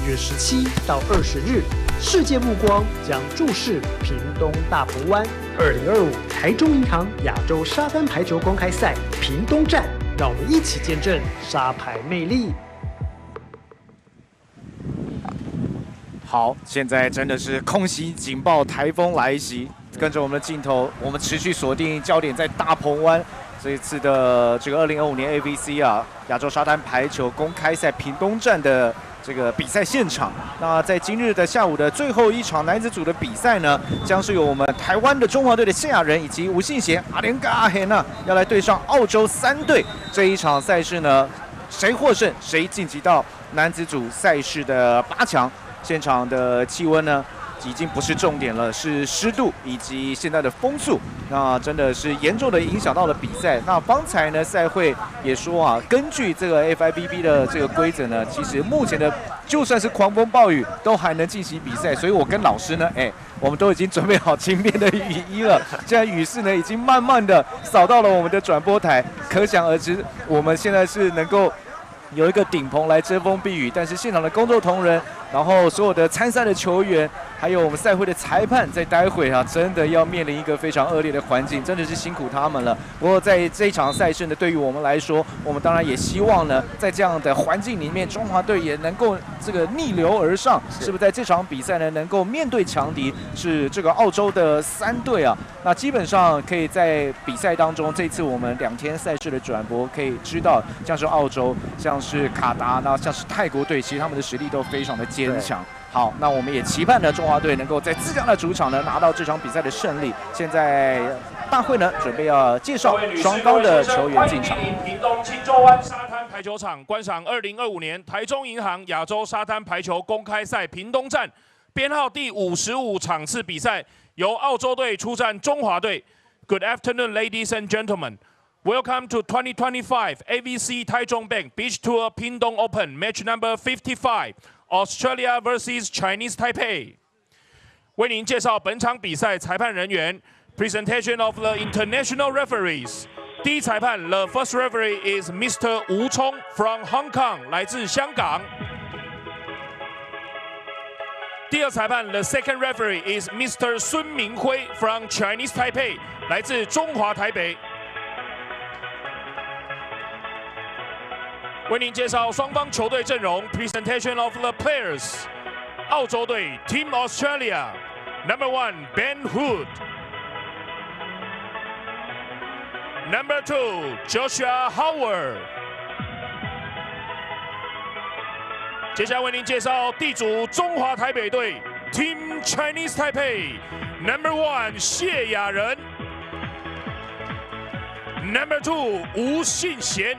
月17到20日，世界目光将注视屏东大鹏湾2025台中银行亚洲沙滩排球公开赛屏东站，让我们一起见证沙排魅力。好，现在真的是空袭警报，台风来袭。跟着我们的镜头，我们持续锁定焦点在大鹏湾这一次的这个2025年 AVC 啊亚洲沙滩排球公开赛屏东站的这个比赛现场。那在今日的下午的最后一场男子组的比赛呢，将是由我们台湾的中华队的谢雅人以及吴信贤、阿连嘎阿黑呢要来对上澳洲3队。这一场赛事呢，谁获胜谁晋级到男子组赛事的8强。现场的气温呢，已经不是重点了，是湿度以及现在的风速，那真的是严重的影响到了比赛。那方才呢，赛会也说啊，根据这个 FIBB 的这个规则呢，其实目前的就算是狂风暴雨都还能进行比赛。所以我跟老师呢，我们都已经准备好轻便的雨衣了。现在雨势呢，已经慢慢的扫到了我们的转播台，可想而知，我们现在是能够有一个顶棚来遮风避雨，但是现场的工作同仁，然后所有的参赛的球员，还有我们赛会的裁判，在待会啊，真的要面临一个非常恶劣的环境，真的是辛苦他们了。不过在这一场赛事呢，对于我们来说，我们当然也希望呢，在这样的环境里面，中华队也能够这个逆流而上，是不是在这场比赛呢，能够面对强敌，是这个澳洲的3队啊？那基本上可以在比赛当中，这次我们2天赛事的转播可以知道，像是澳洲，像是卡达，那像是泰国队，其实他们的实力都非常的坚强。好，那我们也期盼呢，中华队能够在自家的主场呢拿到这场比赛的胜利。现在大会呢准备要介绍双方的球员进场。屏东青州湾沙滩排球场观赏2025年台中银行亚洲沙滩排球公开赛屏东站编号第55场次比赛，由澳洲队出战中华队。Good afternoon, ladies and gentlemen. Welcome to 2025 AVC Taichung Bank Beach Tour Pingdong Open Match Number 55, Australia vs Chinese Taipei. 为您介绍本场比赛裁判人员 Presentation of the international referees. 第一裁判 The first referee is Mr. Wu Chong from Hong Kong, 来自香港。第二裁判 The second referee is Mr. 孙明辉 from Chinese Taipei, 来自中华台北。为您介绍双方球队阵容 Presentation of the players. 澳洲队 Team Australia, Number 1 Ben Hood, Number 2 Joshua Howard. 接下来为您介绍地主中华台北队 Team Chinese Taipei, Number 1谢雅人, Number 2吴信贤。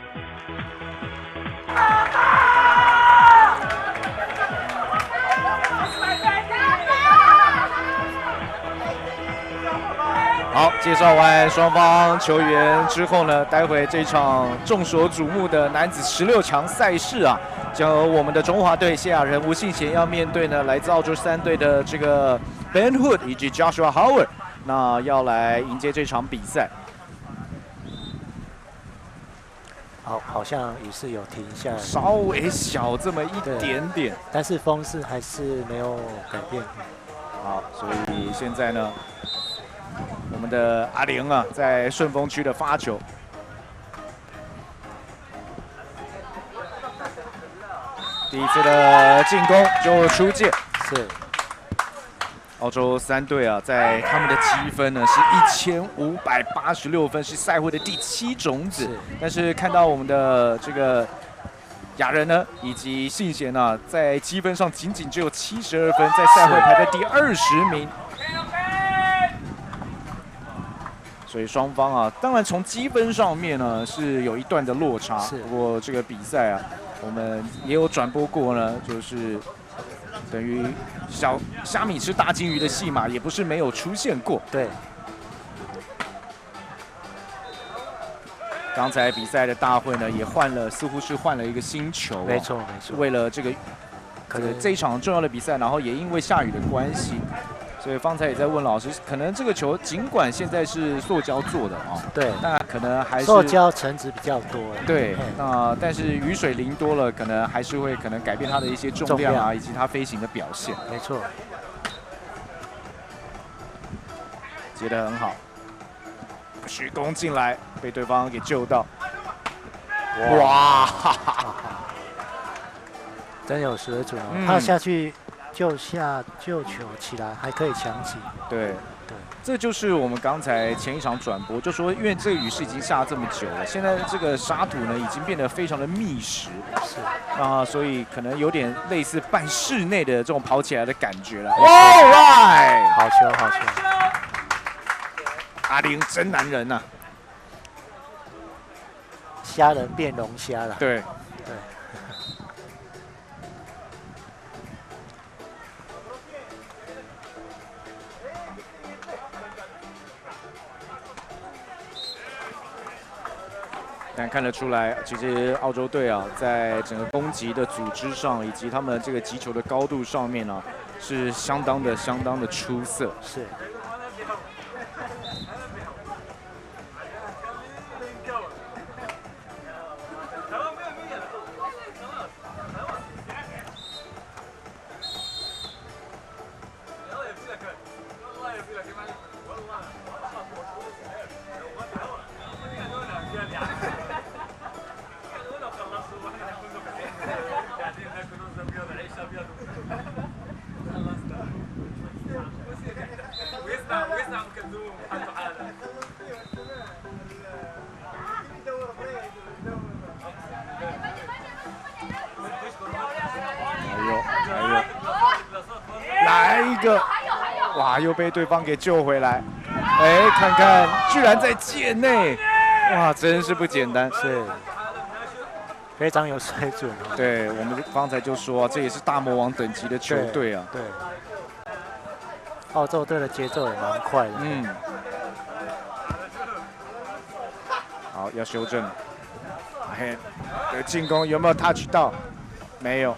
好，介绍完双方球员之后呢，待会这场众所瞩目的男子16强赛事啊，将由我们的中华队谢雅人、吴信贤要面对呢来自澳洲3队的这个 Ben Hood 以及 Joshua Howard， 那要来迎接这场比赛。好像雨势有停下来，稍微小这么一点点，但是风势还是没有改变。好，所以现在呢，我们的阿玲啊，在顺风区的发球，第一次的进攻就出界，是。澳洲3队啊，在他们的积分呢是1586分，是赛会的第7种子。但是看到我们的这个雅人呢，以及信贤呢，在积分上仅仅只有72分，在赛会排在第20名。所以双方啊，当然从积分上面呢是有一段的落差。不过这个比赛啊，我们也有转播过呢，就是等于小虾米吃大金鱼的戏码，也不是没有出现过。对。刚才比赛的大会呢，也似乎是换了一个新球、啊。没错没错。为了这个这一场重要的比赛，然后也因为下雨的关系，所以方才也在问老师，可能这个球尽管现在是塑胶做的啊，对，那可能还是塑胶层质比较多。对，那但是雨水淋多了，可能还是会改变它的一些重量啊，以及它飞行的表现。没错，接得很好，许攻进来，被对方给救到。哇！真有水准哦，他下去救球起来，还可以抢起。对，这就是我们刚才前一场转播就说，因为这个雨势已经下这么久了，现在这个沙土呢已经变得非常的密实，是啊，所以可能有点类似半室内的这种跑起来的感觉了。All right， 好球，好球！阿玲真男人呐，虾人变龙虾了。对。但看得出来，其实澳洲队啊，在整个攻击的组织上，以及他们这个击球的高度上面呢，是相当的出色。是。来一个，哇，又被对方给救回来。哎，看看，居然在界内，哇，真是不简单，是非常有水准哦。对，我们刚才就说，这也是大魔王等级的球队啊。对。澳洲队的节奏也蛮快的。嗯。好，要修正。嘿，这个进攻有没有 touch 到？没有。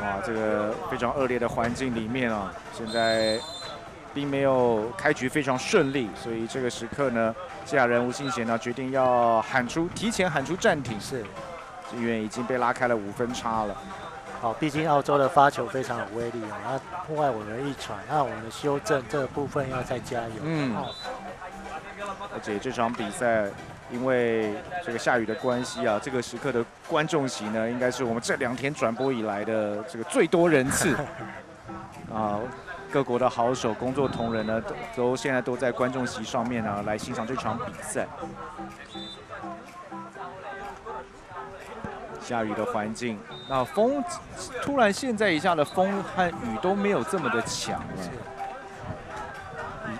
哇，这个非常恶劣的环境里面啊，现在并没有开局非常顺利，所以这个时刻呢，谢亚人吴信贤呢决定要提前喊出暂停，是，因为已经被拉开了5分差了。好，毕竟澳洲的发球非常有威力哦，那破坏我们的一传，那我们的修正这个部分要再加油。嗯，而且这场比赛。因为这个下雨的关系啊，这个时刻的观众席呢，应该是我们这2天转播以来的这个最多人次啊。各国的好手、工作同仁呢，现在都在观众席上面呢，来欣赏这场比赛。下雨的环境，那风突然现在一下的风和雨都没有这么的强了，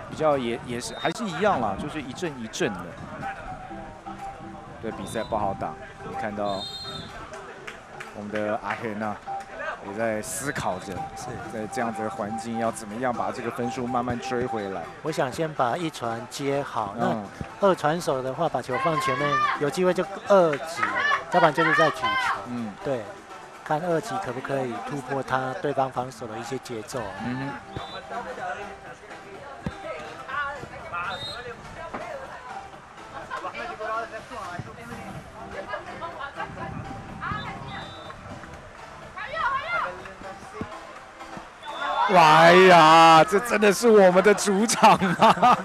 比较也是还是一样啦，就是一阵一阵的。对比赛不好打，你看到我们的阿黑呢也在思考着，在这样子的环境要怎么样把这个分数慢慢追回来。我想先把一传接好，那二传手的话，把球放前面，有机会就2级，要不然就是在举球。嗯，对，看2级可不可以突破对方防守的一些节奏。嗯哼。哎呀，这真的是我们的主场啊！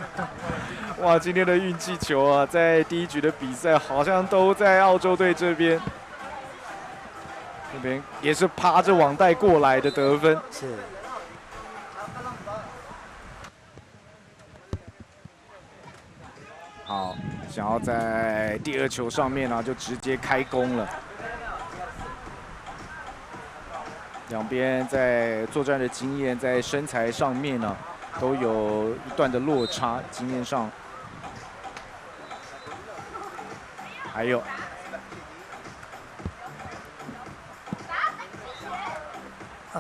哇，今天的运气球啊，在第1局的比赛好像都在澳洲队这边，那边也是趴着网带过来的得分。是。好，想要在第2球上面呢，就直接开攻了。两边在作战的经验，在身材上面呢，都有一段的落差，经验上。还有，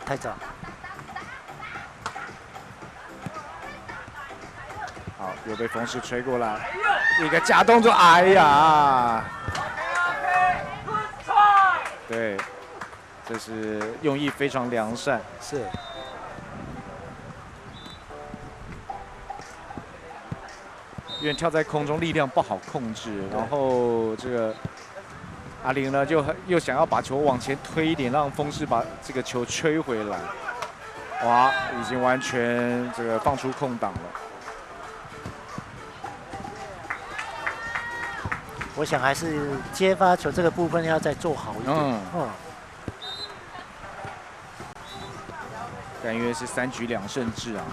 太早。好，又被冯氏吹过来，一个假动作，哎呀！对。这是用意非常良善，是。有点跳在空中，力量不好控制。然后这个阿玲呢，又想要把球往前推一点，让风势把这个球吹回来。哇，已经完全这个放出空档了。我想还是接发球这个部分要再做好一点。但因为是3局2胜制啊，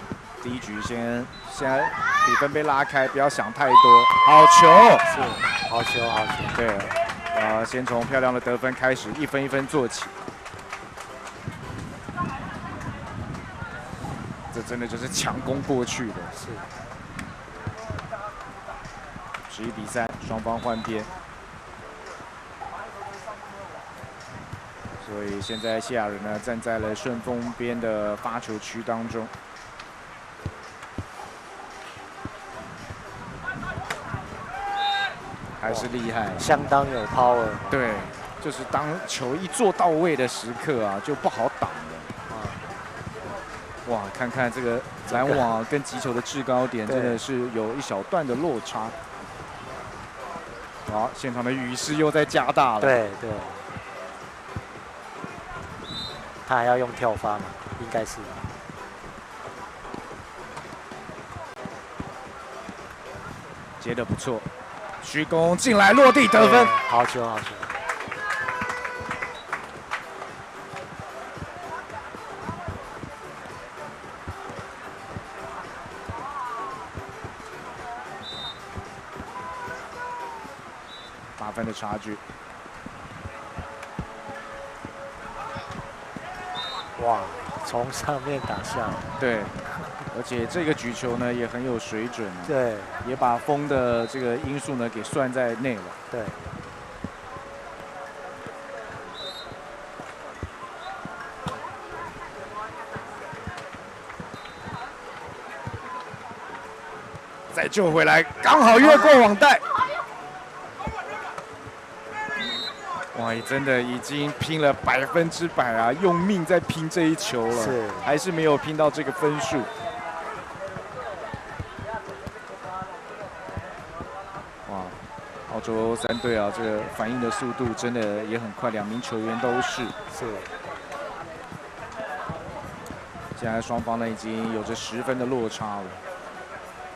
第一局现在比分被拉开，不要想太多。好球，是好球，好球。对，先从漂亮的得分开始，一分一分做起。这真的就是强攻过去的。是。11比3，双方换边。所以现在谢雅人呢站在了顺风边的发球区当中。还是厉害，相当有 power。对，就是当球一做到位的时刻啊，就不好挡了。哇，看看这个拦网跟击球的制高点，真的是有一小段的落差。好，现场的雨势又在加大了。对对。他还要用跳发吗？应该是。接得不错。虚攻进来落地得分，好球好球！8分的差距。哇，从上面打下来。对。而且这个举球呢也很有水准啊，对，也把风的这个因素呢给算在内了。对。再救回来，刚好越过网带。哇，真的已经拼了100%啊，用命在拼这一球了，是，还是没有拼到这个分数。澳洲3队啊，这个反应的速度真的也很快，2名球员都是。是。现在双方呢已经有着10分的落差了。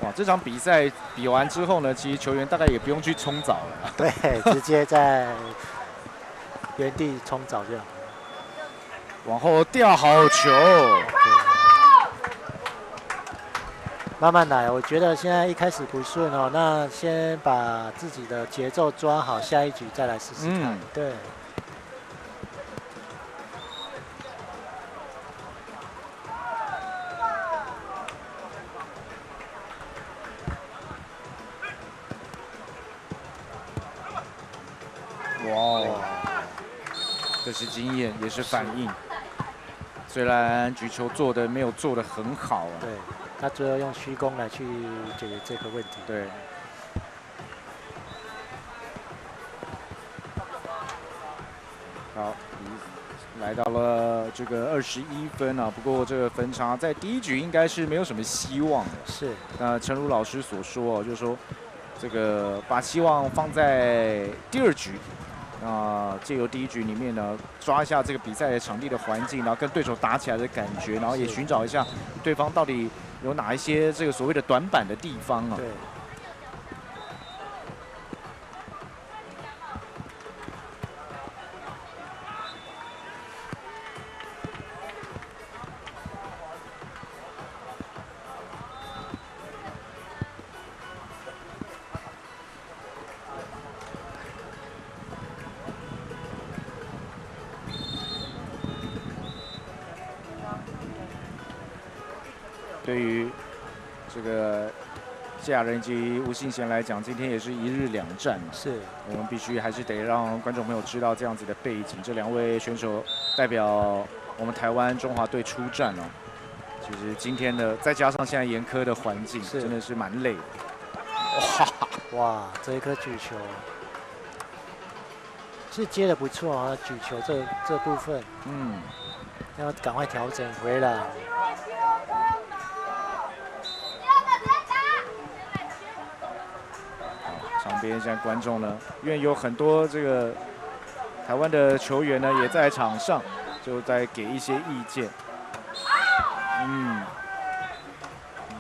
哇，这场比赛比完之后呢，其实球员大概也不用去冲澡了。对，直接在原地冲澡就好。往后吊好球。慢慢来，我觉得现在一开始不顺哦，那先把自己的节奏抓好，下一局再来试试看。对。哇，这是经验，也是反应。虽然举球做的没有做得很好啊。对。他最后用虚攻来去解决这个问题。对。好，来到了这个21分啊，不过这个分差在第一局应该是没有什么希望的。是。那诚如老师所说，就是说这个把希望放在第2局。借由第一局里面呢，抓一下这个比赛的场地的环境，然后跟对手打起来的感觉，然后也寻找一下对方到底有哪一些这个所谓的短板的地方啊。对。对于这个谢雅人以及吴信贤来讲，今天也是1日2战嘛。是，我们必须还是得让观众朋友知道这样子的背景。这2位选手代表我们台湾中华队出战哦。其实今天的再加上现在严苛的环境，真的是蛮累的。哇，这一颗举球是接的不错啊，举球这部分，要赶快调整回来。旁边现在观众呢，因为有很多这个台湾的球员呢也在场上，就在给一些意见。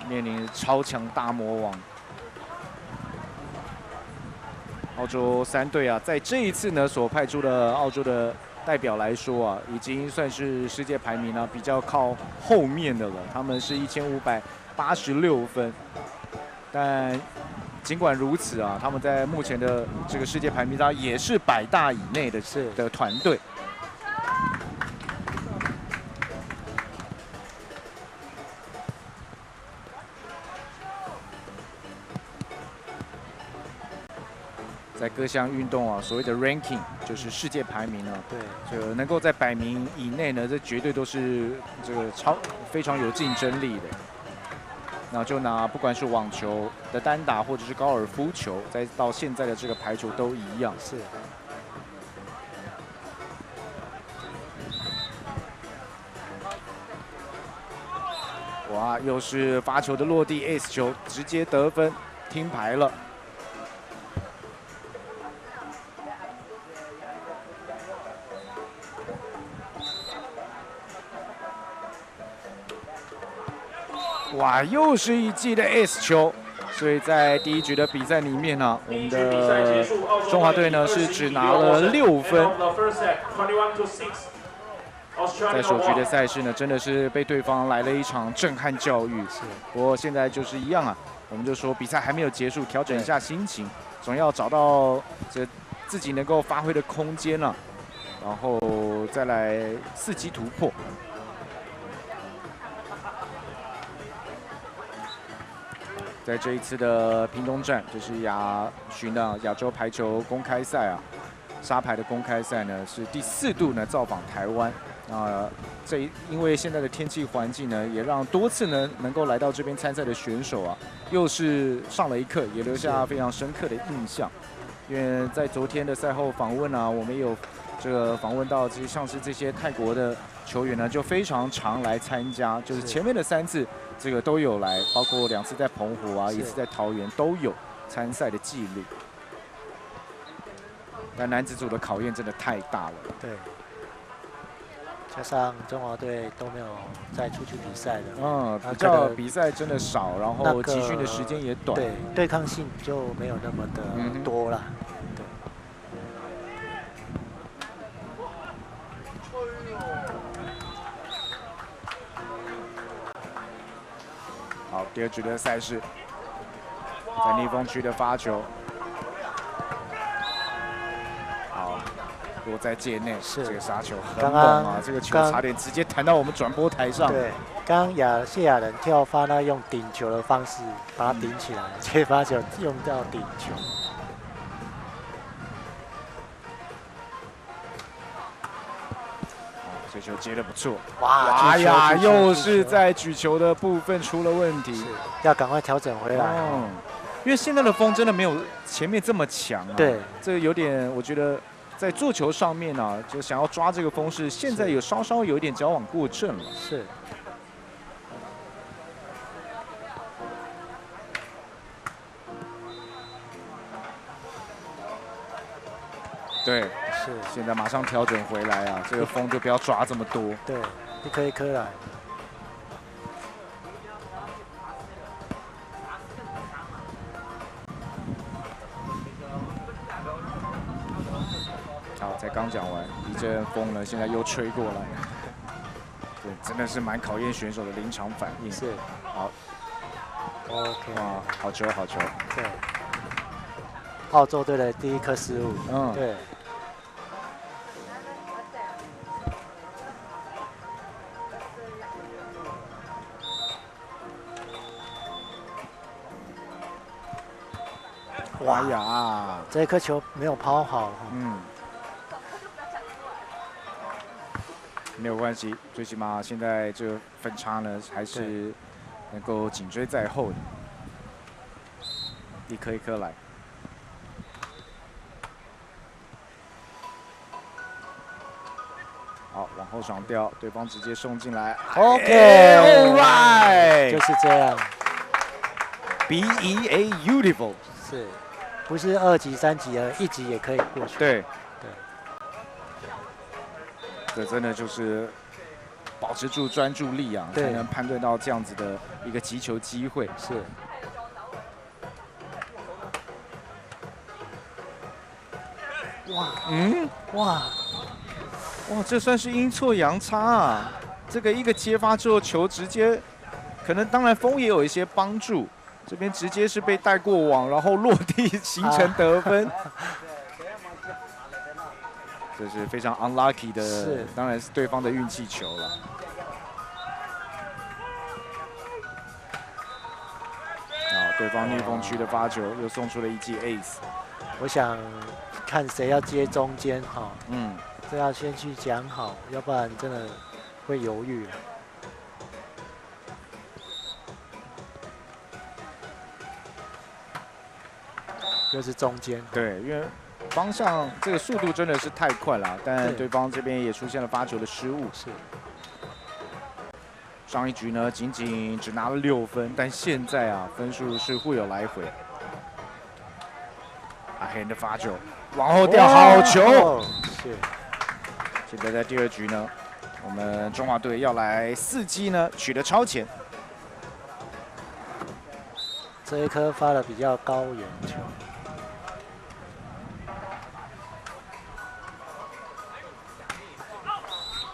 面临超强大魔王。澳洲3队啊，在这一次呢所派出的澳洲的代表来说啊，已经算是世界排名呢比较靠后面的了。他们是1586分，但尽管如此啊，他们在目前的这个世界排名上也是100大以内的团队。在各项运动啊，所谓的 ranking 就是世界排名啊，对，这个能够在100名以内呢，这绝对都是这个非常有竞争力的。那就拿不管是网球的单打，或者是高尔夫球，再到现在的这个排球都一样。是。哇，又是发球的落地 ace 球，直接得分，听牌了。哇，又是一记的 ace 球，所以在第一局的比赛里面呢，我们的中华队呢是只拿了6分。在首局的赛事呢，真的是被对方来了一场震撼教育。不过现在就是一样啊，我们就说比赛还没有结束，调整一下心情，总要找到自己能够发挥的空间了，然后再来伺机突破。在这一次的屏东站，就是亚洲排球公开赛啊，沙排的公开赛呢是第4度呢造访台湾。因为现在的天气环境呢，也让多次呢能够来到这边参赛的选手啊，又是上了一课，也留下非常深刻的印象。因为在昨天的赛后访问啊，我们也有这个访问到像是这些泰国的球员呢，就非常常来参加，就是前面的3次这个都有来，包括2次在澎湖啊，1次在桃园都有参赛的记录。但男子组的考验真的太大了。对。加上中华队都没有再出去比赛了，比赛真的少，然后集训的时间也短，对，对抗性就没有那么的多了。对。好，第2局的赛事，在逆风区的发球。落在界内，这个杀球很猛啊！这个球差点直接弹到我们转播台上。对，刚谢亚人跳发呢，用顶球的方式把它顶起来，接发球用到顶球。这球接得不错。哇呀，又是在举球的部分出了问题，要赶快调整回来。因为现在的风真的没有前面这么强啊。对，这有点，我觉得。在做球上面呢、啊，就想要抓这个风势，现在有稍稍有一点矫枉过正了。是。对，是。现在马上调整回来啊，这个风就不要抓这么多。对，一颗一颗来。才刚讲完，一阵风呢，现在又吹过来，对，真的是蛮考验选手的临场反应。是，好 ，OK， 哇，好球，好球。对，澳洲队的第1颗失误。对。哇呀，这一颗球没有抛好。没有关系，最起码现在这个分差呢还是能够紧追在后的，一颗一颗来。好，往后爽掉，对方直接送进来。OK， right， 就是这样。BEA beautiful。是。不是2级、3级而1级也可以过去。对对，这真的就是保持住专注力啊，才能判断到这样子的一个击球机会。是。哇，哇，这算是阴错阳差啊！这个一个接发之后，球直接，可能当然风也有一些帮助，这边直接是被带过网，然后落地形成得分。这是非常 unlucky 的，当然是对方的运气球了。对方逆风区的发球又送出了一记 ace。我想看谁要接中间哈，这要先去讲好，要不然真的会犹豫。又是中间，对，因为方向这个速度真的是太快了，但对方这边也出现了发球的失误。是。上一局呢，仅仅只拿了6分，但现在啊，分数是互有来回。阿黑的发球往后掉，好球！是。现在在第2局呢，我们中华队要来4击呢，取得超前。这一颗发的比较高远球。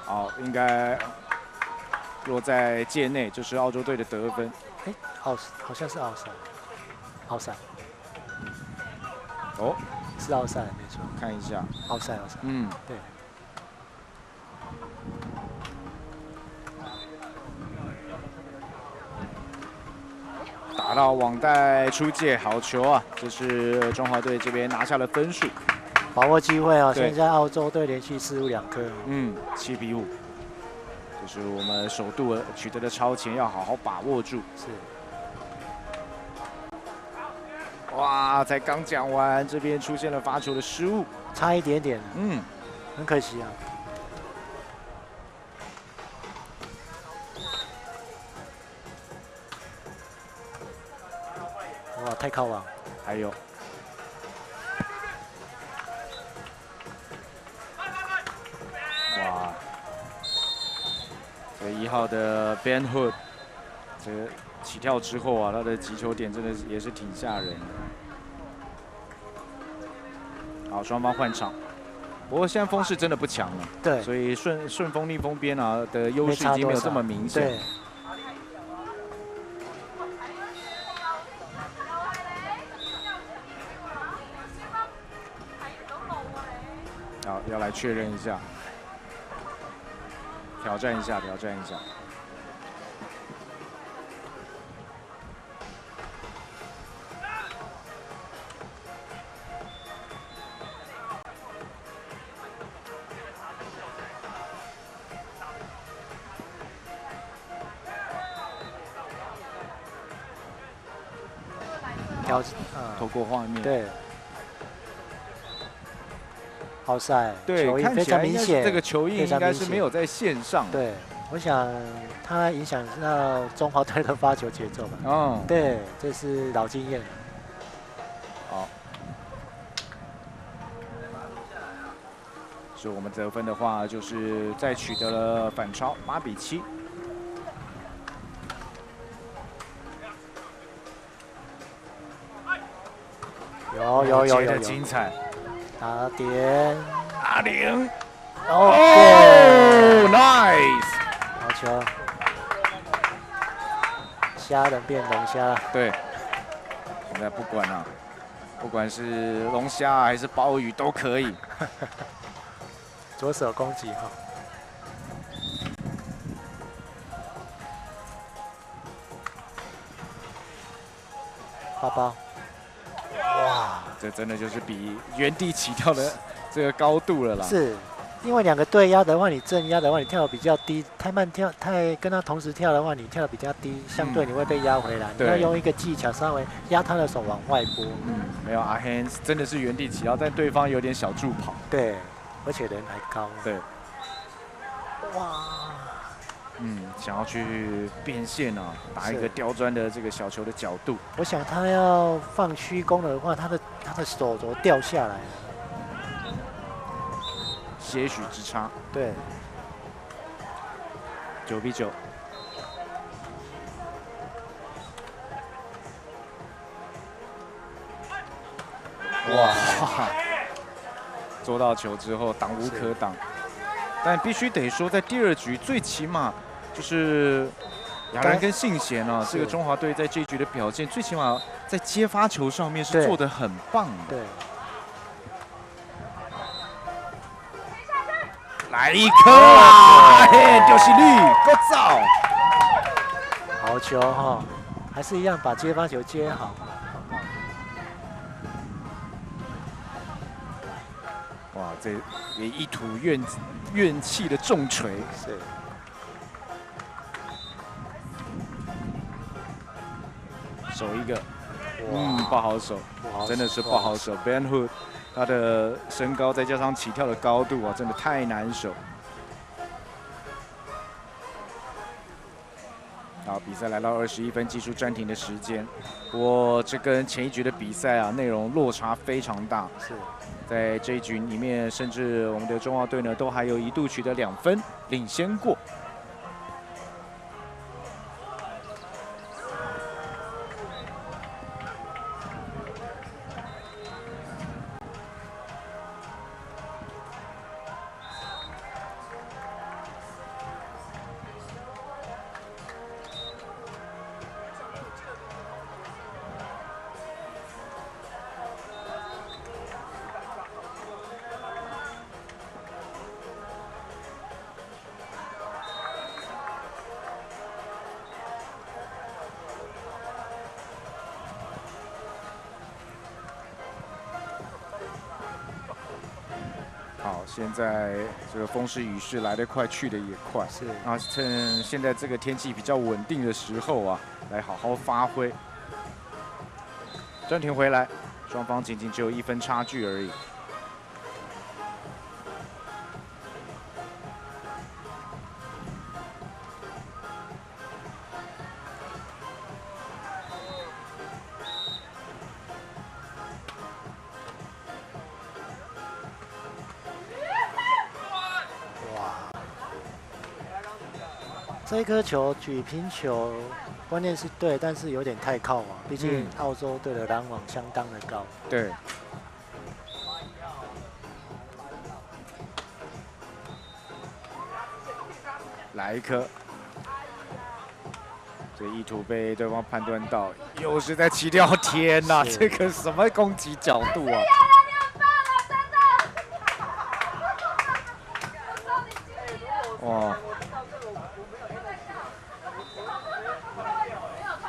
好，应该落在界内，就是澳洲队的得分。好像是奥赛。哦，是奥赛，没错。看一下，奥赛。对。打到网袋出界，好球啊！这是中华队这边拿下了分数。把握机会啊！现在澳洲队连续失误2颗。7比5，就是我们首度取得的超前，要好好把握住。是。哇，才刚讲完，这边出现了发球的失误，差一点点。很可惜啊。哇，太靠网。还有。哇，这1号的 Ben Hood， 这个起跳之后啊，他的击球点真的也是挺吓人的。好，双方换场。不过现在风势真的不强了，对，所以顺风逆风边啊的优势已经没有这么明显。对。好，要来确认一下，挑战一下。透过画面，对，奥赛，对，球印非常明显，这个球印应该是没有在线上。对，我想它影响到中华队的发球节奏吧。对，这是老经验。好，所以我们得分的话，就是再取得了反超8比7。有精彩，打点阿玲，哦 ，nice， 好球，虾人变龙虾，对，现在不管了，不管是龙虾还是鲍鱼都可以，左手攻击哈，包包。哇，这真的就是比原地起跳的这个高度了啦。是，因为2个对压的话，你正压的话，你跳得比较低，太慢跳，跟他同时跳的话，你跳得比较低，相对你会被压回来。你要用一个技巧，稍微压他的手往外拨。没有阿 Hans 真的是原地起跳，但对方有点小助跑。对，而且人还高。对。哇，想要去变现啊，打一个刁钻的这个小球的角度。我想他要放虚攻的话，他的手肘掉下来了，些许之差。对，9比9。哇！捉到球之后，挡无可挡。但必须得说，在第2局最起码就是雅然跟信贤啊，这个中华队在这一局的表现，最起码在接发球上面是做得很棒的。对。来一颗啊！嘿，丢失率够早。好球哈，还是一样把接发球接好。哇，这也一吐怨气的重锤。是。守一个，不好守，真的是不好守。Ben Hood 他的身高再加上起跳的高度啊，真的太难守。好，比赛来到21分，技术暂停的时间。不过这跟前一局的比赛啊，内容落差非常大。是，在这一局里面，甚至我们的中华队呢，都还有一度取得2分领先过。好，现在这个风势雨势来得快，去得也快。是。那趁现在这个天气比较稳定的时候啊，来好好发挥。暂停回来，双方仅仅只有1分差距而已。这一颗球举平球，关键是对，但是有点太靠网，毕竟澳洲队的拦网相当的高。对。来一颗，这意图被对方判断到，又是在起跳，天哪，这个什么攻击角度啊！哇！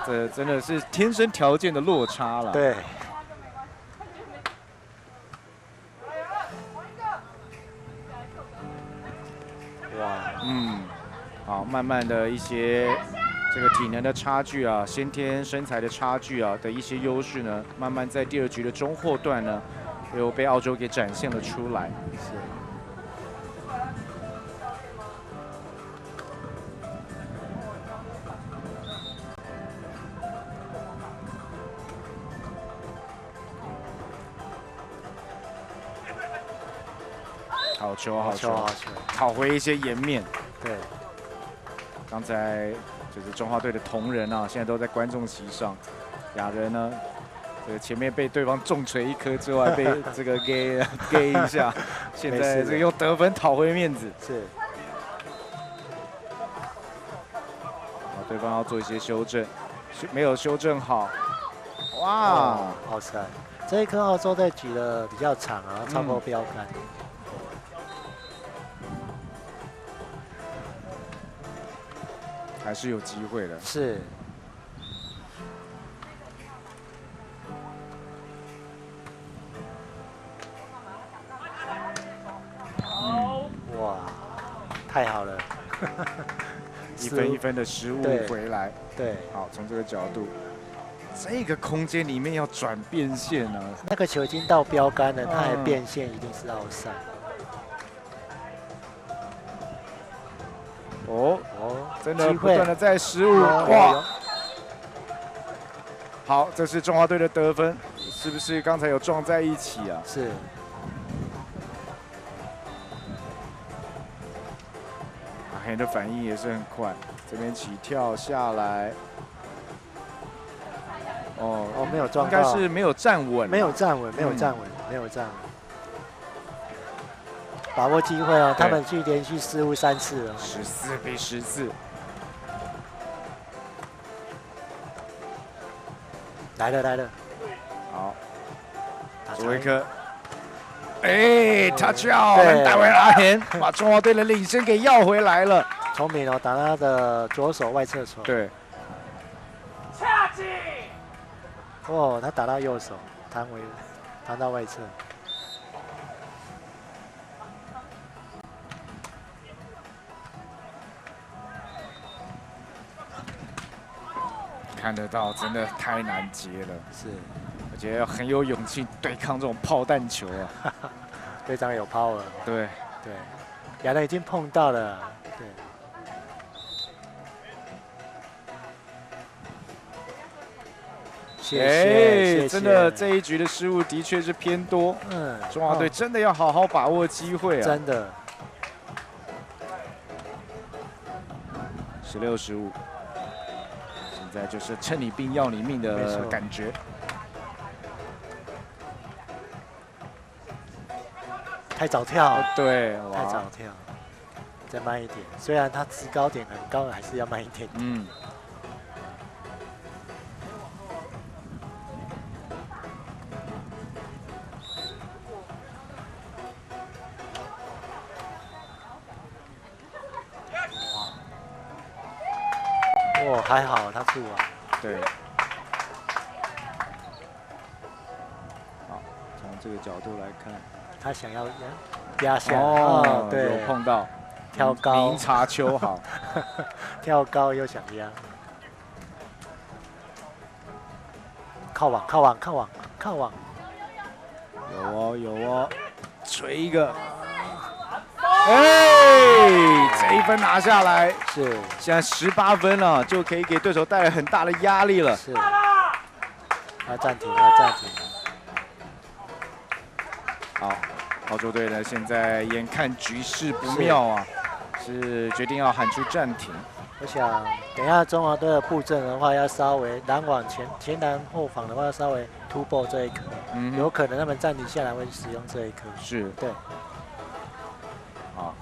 这真的是天生条件的落差了。对。哇，好，慢慢的一些这个体能的差距啊，先天身材的差距啊的一些优势呢，慢慢在第2局的中后段呢，又被澳洲给展现了出来。是。好球，好球，好球！讨回一些颜面。对，刚才就是中华队的同仁啊，现在都在观众席上。雅人呢，这个前面被对方重锤1颗之后，还被这个给一下，现在这个用得分讨回面子。是。好，对方要做一些修正，没有修正好。哇！好塞！这一颗澳洲队举得比较长啊，超过标杆。还是有机会的。是。哇，太好了！1分1分的失误回来。对。好，从这个角度，这个空间里面要转变线呢。那个球已经到标杆了，他还变线，一定是奥赛。真的不断的在失误，哇！好，这是中华队的得分，是不是刚才有撞在一起啊？是。阿黑的反应也是很快，这边起跳下来。哦，没有撞到，应该是没有站稳，没有站稳，没有站稳，没有站稳。把握机会哦，他们去连续失误3次了。14比14。来了来了。好，左一颗。哎 ，touch out， 打回阿贤，把中华队的领先给要回来了。聪明哦，打他的左手外侧手。对。哦，他打到右手，弹到外侧。看得到，真的太难接了。是，而且要很有勇气对抗这种炮弹球啊。非常有 power。对对，亚人已经碰到了，对。谢谢，真的这一局的失误的确是偏多。中华队真的要好好把握机会啊！真的。16-15，现在就是趁你病要你命的感觉。太早跳，对，太早跳，再慢一点。虽然他制高点很高，还是要慢一点。哦，还好他出啊。对。好，从这个角度来看，他想要压下。哦，对，有碰到。跳高。明察秋毫。跳高又想压。靠网，靠网，靠网，靠网。有哦，有哦，锤一个。哎，这一分拿下来，是现在18分了，就可以给对手带来很大的压力了。是，要暂停，要暂停。好，澳洲队呢，现在眼看局势不妙啊，是决定要喊出暂停。我想，等一下中华队的布阵的话，要稍微拦网前拦后防的话，要稍微突破这一颗，有可能他们暂停下来会使用这一颗。是，对。好，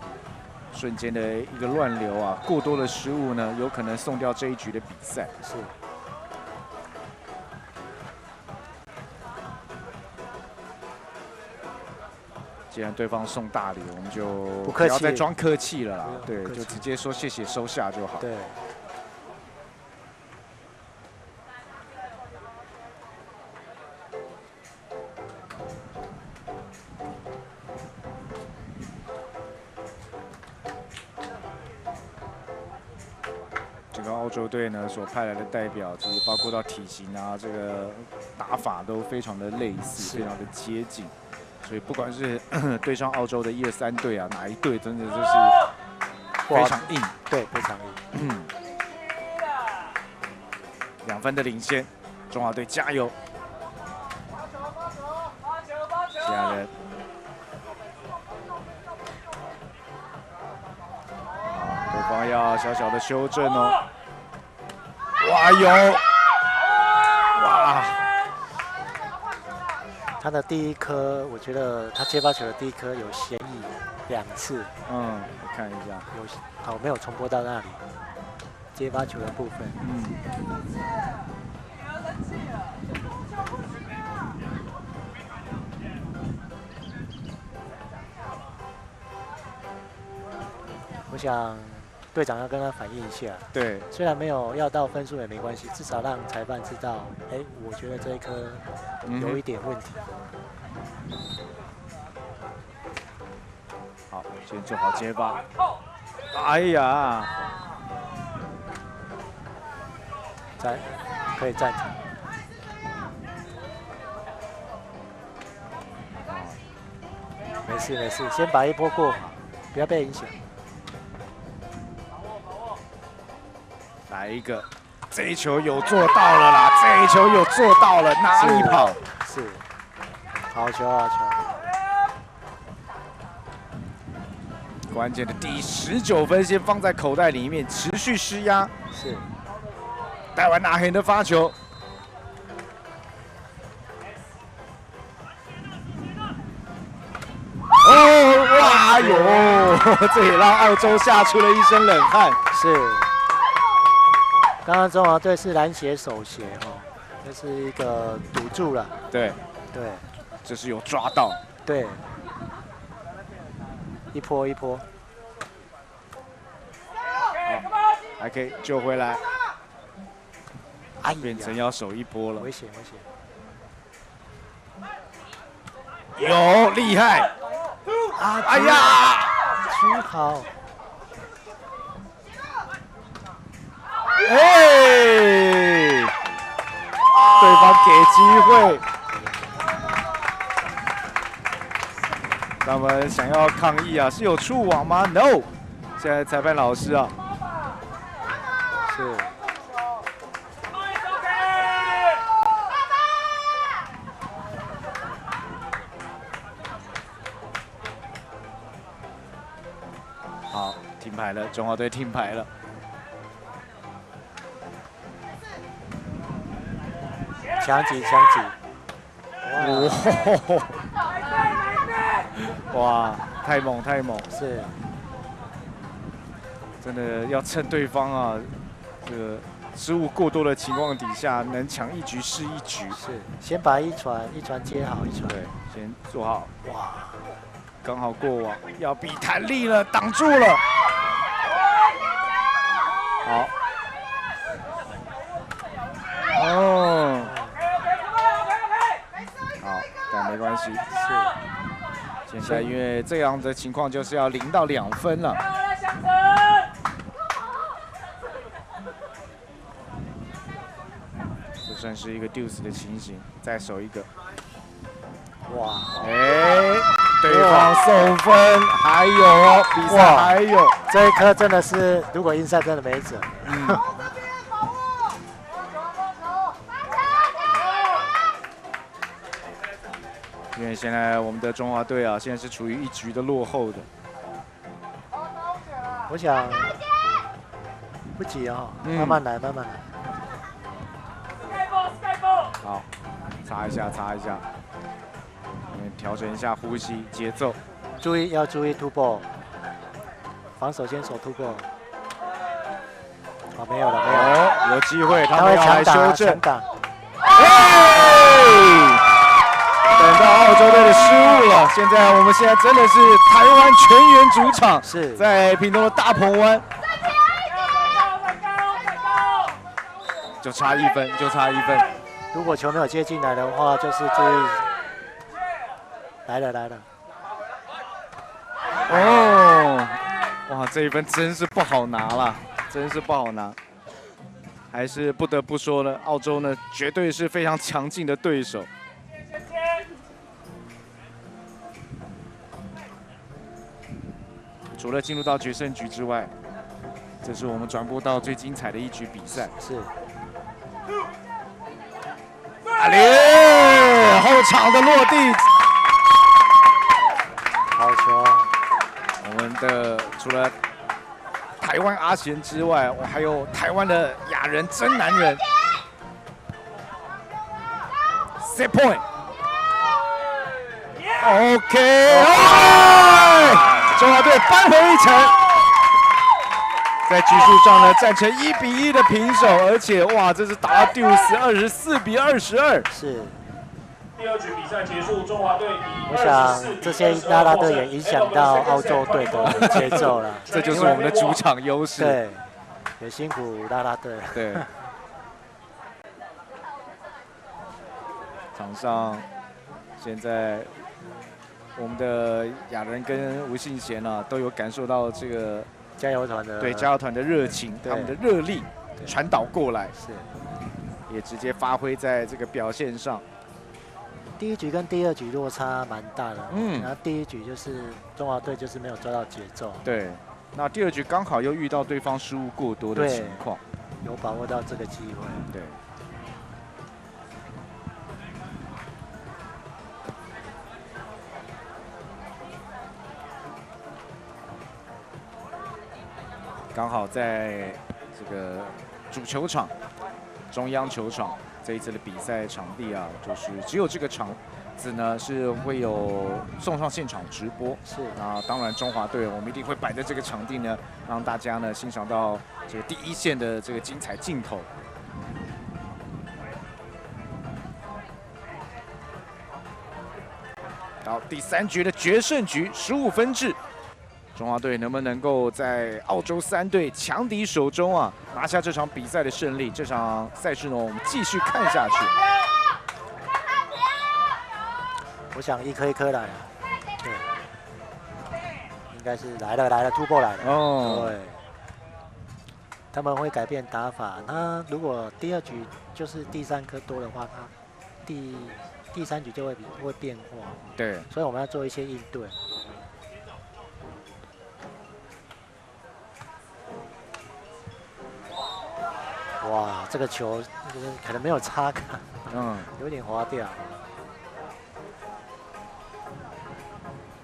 瞬间的一个乱流啊，过多的失误呢，有可能送掉这一局的比赛。是。既然对方送大礼，我们就不要再装客气了啦。对，就直接说谢谢收下就好。对。澳洲队呢所派来的代表，就是包括到体型啊，这个打法都非常的类似，非常的接近。所以不管是对上澳洲的1、2、3队啊，哪一队真的就是非常硬，对，非常硬。2分的领先，中华队加油！家人，对方要小小的修正哦。哇有，哇！他的第一颗，我觉得他接发球的第一颗有嫌疑，2次。我看一下，好，没有重播到那里。接发球的部分。我想。队长要跟他反映一下，对，虽然没有要到分数也没关系，至少让裁判知道，哎，我觉得这一颗有一点问题。好，先做好接发。哎呀，可以暂停。没事没事，先把一波过好，不要被影响。来一个，这一球有做到了啦，这一球有做到了，哪里跑？是，好球好球。关键的第19分先放在口袋里面，持续施压。是，台湾拿黑的发球。哦，哇哟！这也让澳洲吓出了一身冷汗。是，刚刚中华队是篮协手协哦，这是一个赌注了。对，对，这是有抓到。对，一波一波。还可以救回来，哎，变成要守一波了。危险危有险！厉害！啊，哎呀，狙好！哎，对方给机会，他们想要抗议啊，是有触网吗 ？No， 现在裁判老师啊。是，好，停牌了，中华队停牌了。强击强击！哇，太猛太猛！是，真的要趁对方啊，这个失误过多的情况底下，能抢一局是一局。是，先把一传接好一传。对，先做好。哇，刚好过网，要比弹力了，挡住了。好。哦。好，但没关系。是。现在因为这样的情况就是要0到2分了。这算是一个 deuce 的情形，再守一个。哇！哎，对方送分，还有哦，比赛还有。这一颗真的是，如果硬赛真的没准。嗯。因为现在我们的中华队啊，现在是处于1局的落后的。我想不急啊，慢慢来，慢慢来。好，擦一下，擦一下，调整一下呼吸节奏。要注意突破，防守先守突破。好，没有了，没有了。有机会，他们要来修正。等到澳洲队的失误了，现在我们现在真的是台湾全员主场，是在屏东的大鹏湾，就差1分，就差1分。如果球没有接进来的话，就是注意。来了来了。哦，哇，这1分真是不好拿了，真是不好拿。还是不得不说呢，澳洲呢绝对是非常强劲的对手。除了进入到决胜局之外，这是我们转播到最精彩的1局比赛。是。阿联后场的落地，好球！我们的除了台湾阿贤之外，我还有台湾的亚人真男人 ，set point。OK， 中华队扳回一城，在局数上呢战成1比1的平手，而且哇，这是打到deuce24比22。是。第2局比赛结束，中华队以我想这些啦啦队也影响到澳洲队的节奏了。这就是我们的主场优势。对，也辛苦啦啦队。对。场上现在我们的亚人跟吴信贤啊，都有感受到这个加油团的加油团的热情，他们的热力传导过来，是也直接发挥在这个表现上。第1局跟第2局落差蛮大的，然后第1局就是中华队就是没有抓到节奏。对，那第2局刚好又遇到对方失误过多的情况。有把握到这个机会。对。刚好在这个主球场、中央球场这一次的比赛场地啊，就是只有这个场子呢是会有送上现场直播。是。那当然，中华队我们一定会摆在这个场地呢，让大家呢欣赏到这个第一线的这个精彩镜头。到第3局的决胜局，15分制。中华队能不能够在澳洲3队强敌手中啊拿下这场比赛的胜利？这场赛事呢，我们继续看下去。我想一颗一颗来了，对，应该是来了，突破来了。哦，对，他们会改变打法。他如果第2局就是第3颗多的话，他第3局就会变化。对，所以我们要做一些应对。哇，这个球可能没有擦杆，有点滑掉。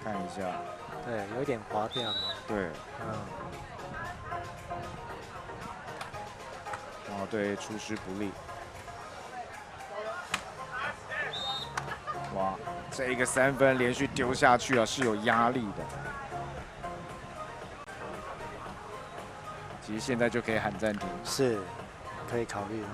看一下，对，有点滑掉了。对，中华队出师不利。哇，这个3分连续丢下去啊，是有压力的。其实现在就可以喊暂停。是。可以考虑。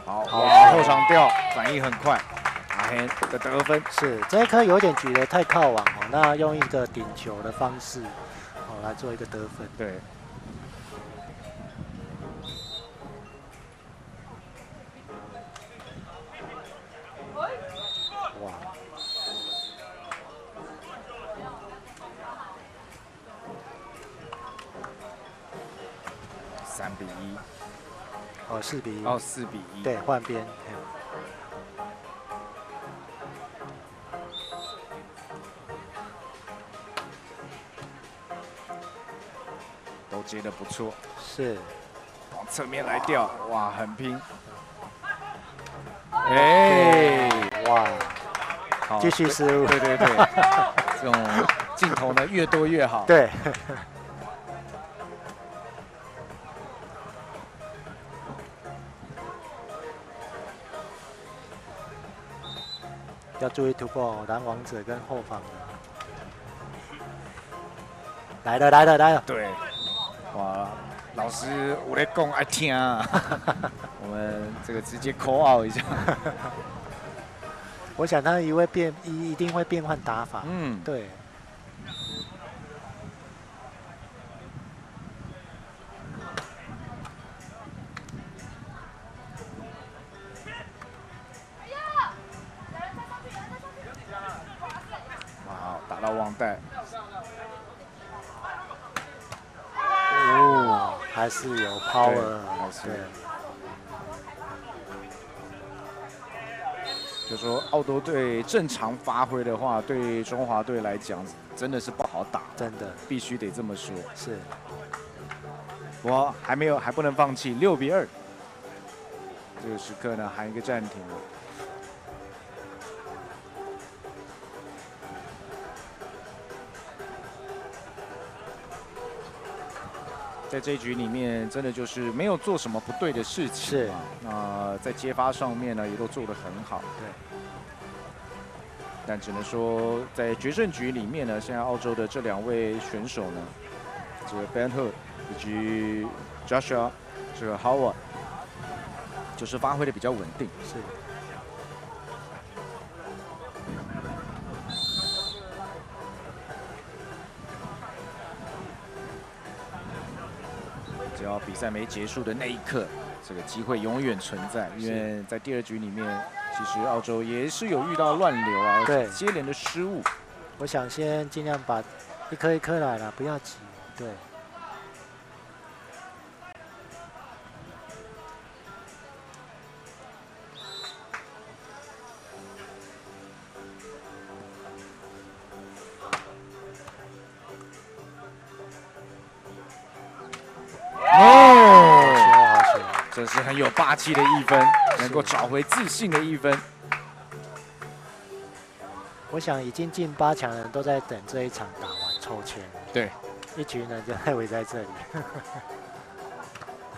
好，往后场掉，反应很快。阿黑的得分是这一颗有点举得太靠网哦，那用一个顶球的方式来做一个得分。对。3比1，哦，4比1，哦，4比1，对，换边。都接得不错，是，往侧面来掉，哇，很拼，哎，哇，好，继续失误，对，这种镜头呢越多越好，对。要注意突破蓝王者跟后防的。来了！对，哇，老师我在讲爱听啊，我们这个直接 call out 一下。我想他一定会变换打法。对。到网带，哦，还是有 power， 对。就说澳洲队正常发挥的话，对中华队来讲真的是不好打，真的必须得这么说。是，我还不能放弃，6比2。这个时刻呢，喊一个暂停了。在这一局里面，真的就是没有做什么不对的事情啊。那在接发上面呢，也都做得很好。对。但只能说，在决胜局里面呢，现在澳洲的这2位选手呢，这个 Ben Hood 以及 Joshua 这个 Howard， 就是发挥的比较稳定。是。只要比赛没结束的那一刻，这个机会永远存在。因为在第2局里面，其实澳洲也是有遇到乱流啊，对，接连的失误。我想先尽量把一颗一颗来了，不要急。对。这是很有霸气的一分，能够找回自信的一分。我想已经进8强的人都在等这一场打完抽签。对，一群人就在围在这里。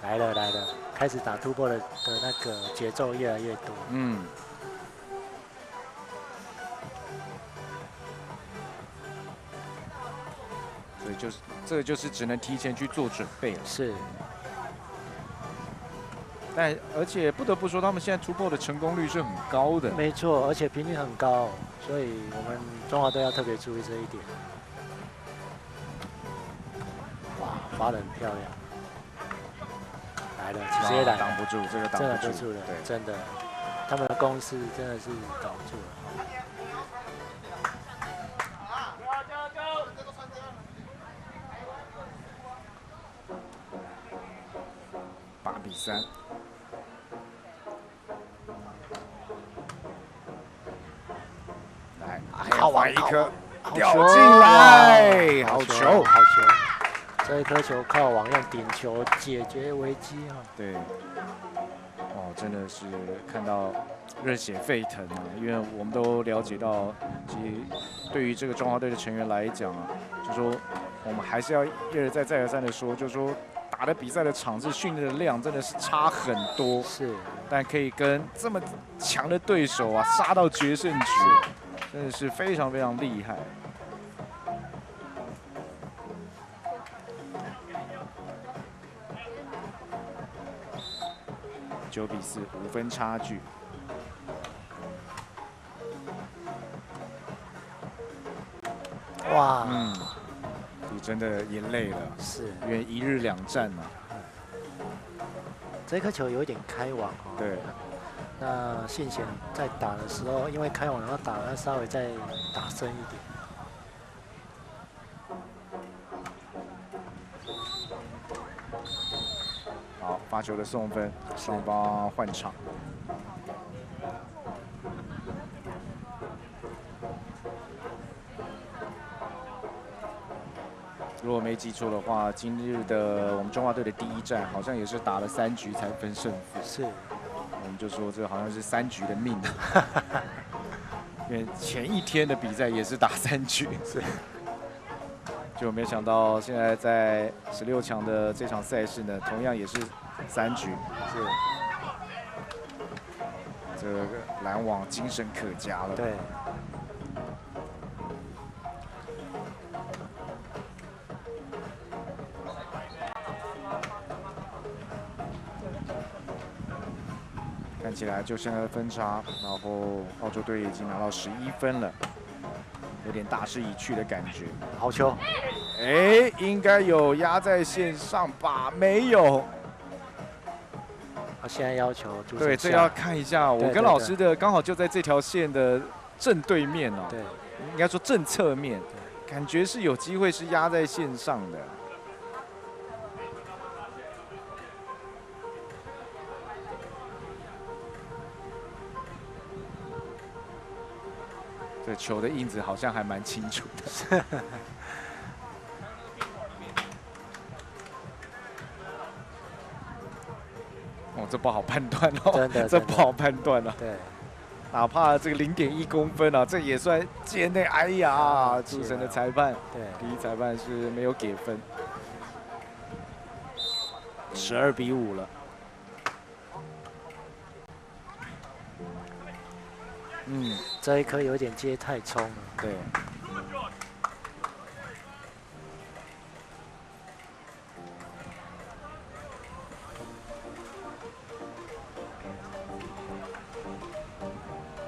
来了，开始打突破的那个节奏越来越多。所以这就是只能提前去做准备了。是。但而且不得不说，他们现在突破的成功率是很高的。没错，而且频率很高，所以我们中华队要特别注意这一点。哇，发得很漂亮。来了，直接来，挡不住，这个挡不住了，真的，他们的攻势真的是挡不住了。8比3。来，靠完一颗，掉进来，好球，好球。这一颗球靠网用顶球解决危机哈。对，哦，真的是看到热血沸腾啊！因为我们都了解到，其实对于这个中华队的成员来讲啊，就说我们还是要一而再再而三的说，就说打的比赛的场次、训练的量真的是差很多。是，但可以跟这么强的对手啊杀到决胜局，真的是非常非常厉害。9比4，5分差距。哇，你真的也累了，是，因为1日2战嘛。这颗球有一点开网哦。对。那信贤在打的时候，因为开网然后打，要稍微再打深一点。好，发球的送分，双方换场。如果没记错的话，今日的我们中华队的第1战好像也是打了3局才分胜负。是，我们就说这好像是3局的命。因为前一天的比赛也是打3局。是。就没想到现在在16强的这场赛事呢，同样也是3局。是。这个拦网精神可嘉了。对。看起来就现在的分差，然后澳洲队已经拿到11分了。有点大势已去的感觉。好球！哎，应该有压在线上吧？没有。他现在要求对，这要看一下。我跟老师的刚好就在这条线的正对面哦。对，应该说正侧面，感觉是有机会是压在线上的。这球的印子好像还蛮清楚的。哦，这不好判断哦，真的，这不好判断哦。对，哪怕这个0.1公分啊，这也算界内。哎呀，主审的裁判，对，第一裁判是没有给分。12比5了。这一颗有点接太冲了。对。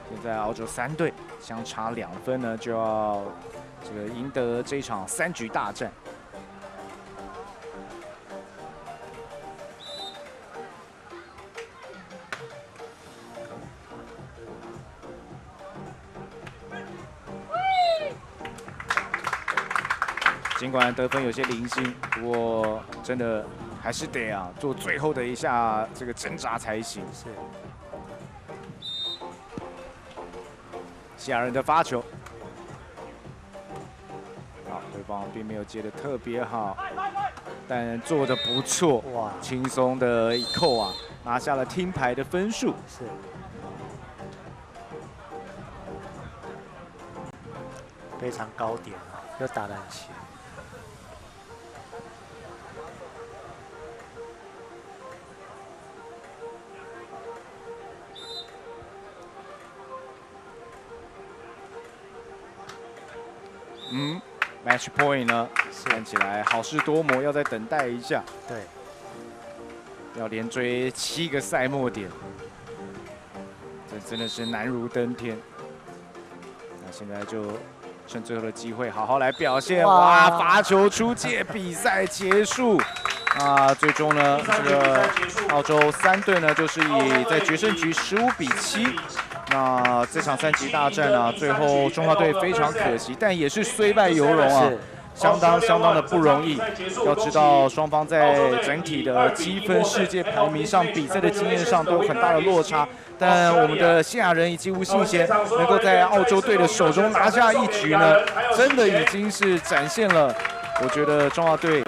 现在澳洲3队相差2分呢，就要这个赢得这一场3局大战。尽管得分有些零星，不过真的还是得做最后的一下这个挣扎才行。是。西亚人的发球，好，对方并没有接得特别好，但做得不错，哇，轻松的一扣啊，拿下了听牌的分数。是。非常高点啊，又打得很斜。match point 呢，看起来好事多磨，要再等待一下。对，要连追7个赛末点，这真的是难如登天。那现在就趁最后的机会，好好来表现。哇，罚球出界，比赛结束。最终呢，这个澳洲3队呢，就是以在决胜局15比7。那这场3级大战呢，最后中华队非常可惜，但也是虽败犹荣啊，相当的不容易。要知道，双方在整体的积分、世界排名上、比赛的经验上都有很大的落差。但我们的谢亚人以及吴信贤能够在澳洲队的手中拿下一局呢，真的已经是展现了，我觉得中华队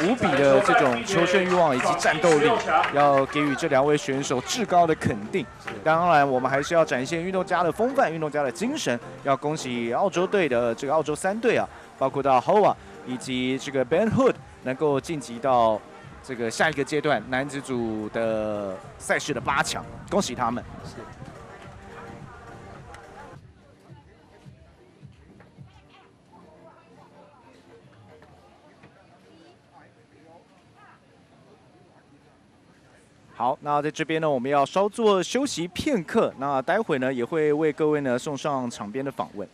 无比的这种求胜欲望以及战斗力，要给予这2位选手至高的肯定。当然，我们还是要展现运动家的风范、运动家的精神。要恭喜澳洲队的这个澳洲3队啊，包括到 Hoa 以及这个 Ben Hood 能够晋级到这个下一个阶段男子组的赛事的8强，恭喜他们。是。好，那在这边呢，我们要稍作休息片刻。那待会呢，也会为各位呢送上场边的访问。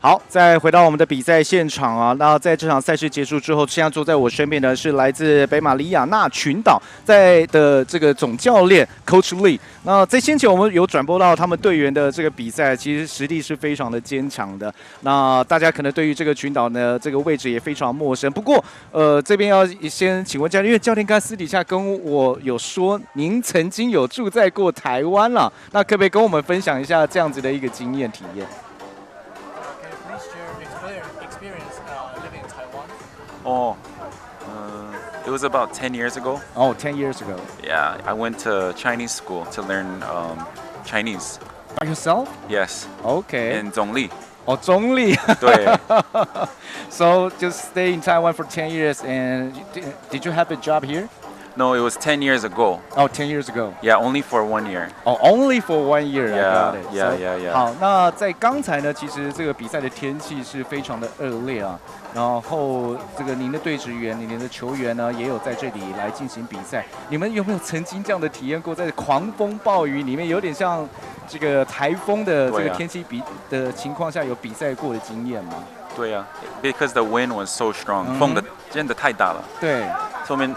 好，再回到我们的比赛现场啊。那在这场赛事结束之后，现在坐在我身边的是来自北马里亚纳群岛的这个总教练 Coach Lee。那在先前我们有转播到他们队员的这个比赛，其实实力是非常的坚强的。那大家可能对于这个群岛呢这个位置也非常陌生。不过这边要先请问教练，因为教练刚私底下跟我有说，您曾经有住在过台湾了，那可不可以跟我们分享一下这样子的一个经验体验？ Oh, it was about 10 years ago. Oh, 10 years ago. Yeah, I went to Chinese school to learn Chinese. By yourself? Yes. Okay. In Zhongli. Oh, Zhongli. 对。So just stay in Taiwan for 10 years, and did you have a job here? No, it was 10 years ago. Oh, 10 years ago. Yeah, only for 1 year. Oh, only for 1 year. Yeah, I got it. yeah. 好，那在刚才呢，其实这个比赛的天气是非常的恶劣啊。然后这个您的队职员、您的球员呢，也有在这里来进行比赛。你们有没有曾经这样的体验过，在狂风暴雨里面，有点像这个台风的这个天气的情况下，有比赛过的经验吗？对啊 ，because the wind was so strong， 风的真的太大了。对，说明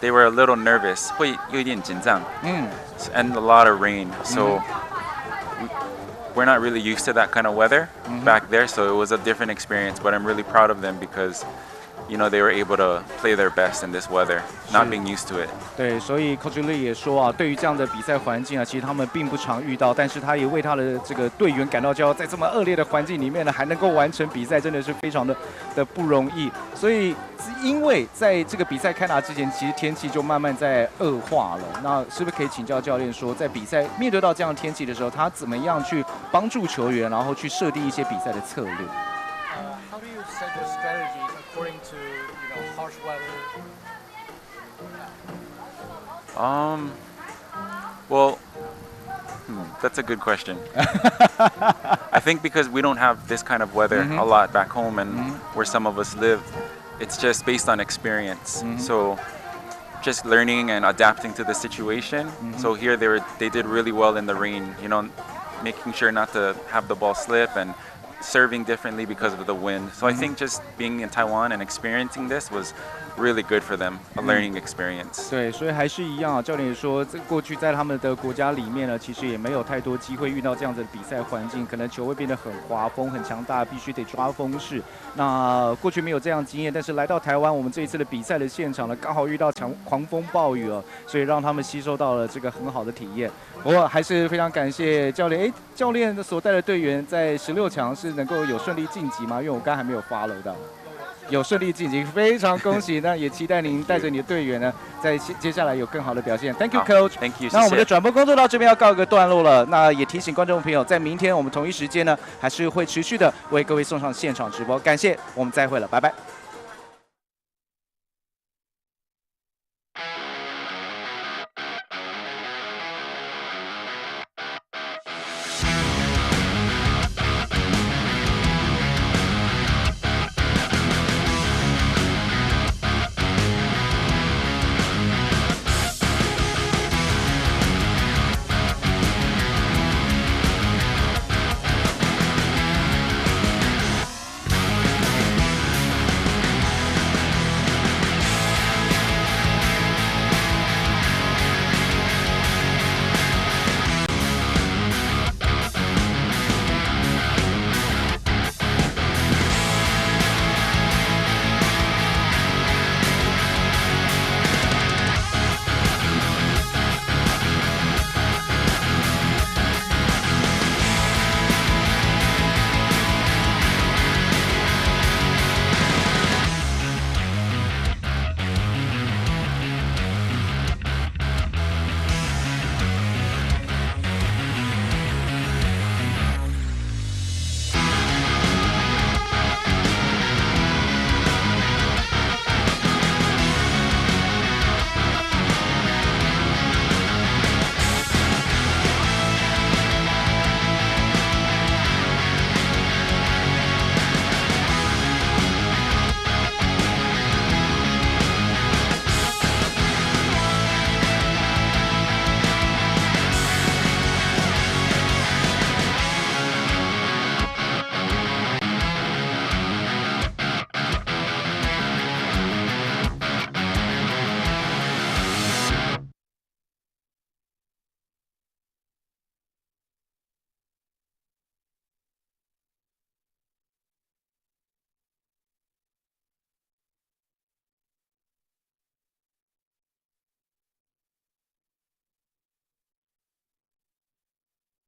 they were a little nervous， 会有一点紧张。And a lot of rain, so we're not really used to that kind of weather back there, so it was a different experience. But I'm really proud of them because, you know, they were able to play their best in this weather, not being used to it. 对，所以 Coach Lee 也说啊，对于这样的比赛环境啊，其实他们并不常遇到，但是他也为他的这个队员感到骄傲，在这么恶劣的环境里面呢，还能够完成比赛，真的是非常的不容易。所以，因为在这个比赛开打之前，其实天气就慢慢在恶化了。那是不是可以请教教练说，在比赛面对到这样的天气的时候，他怎么样去帮助球员，然后去设定一些比赛的策略？How do you set your strategy according to harsh weather? Well, that's a good question. I think because we don't have this kind of weather a lot back home and where some of us live, it's just based on experience. So just learning and adapting to the situation. So here they did really well in the rain, you know, making sure not to have the ball slip and serving differently because of the wind. So I think just being in Taiwan and experiencing this was really good for them, a learning experience. 对，所以还是一样啊。教练也说，这过去在他们的国家里面呢，其实也没有太多机会遇到这样子的比赛环境，可能球会变得很滑，风很强大，必须得抓风势。那过去没有这样经验，但是来到台湾，我们这一次的比赛的现场呢，刚好遇到狂风暴雨哦，所以让他们吸收到了这个很好的体验。不过还是非常感谢教练。教练所带的队员在16强是能够有顺利晋级吗？因为我刚还没有 follow 到。有顺利晋级，非常恭喜！那也期待您带着你的队员呢，在接下来有更好的表现。Thank you, Coach. Thank you. 那我们的转播工作到这边要告一个段落了。那也提醒观众朋友，在明天我们同一时间呢，还是会持续的为各位送上现场直播。感谢，我们再会了，拜拜。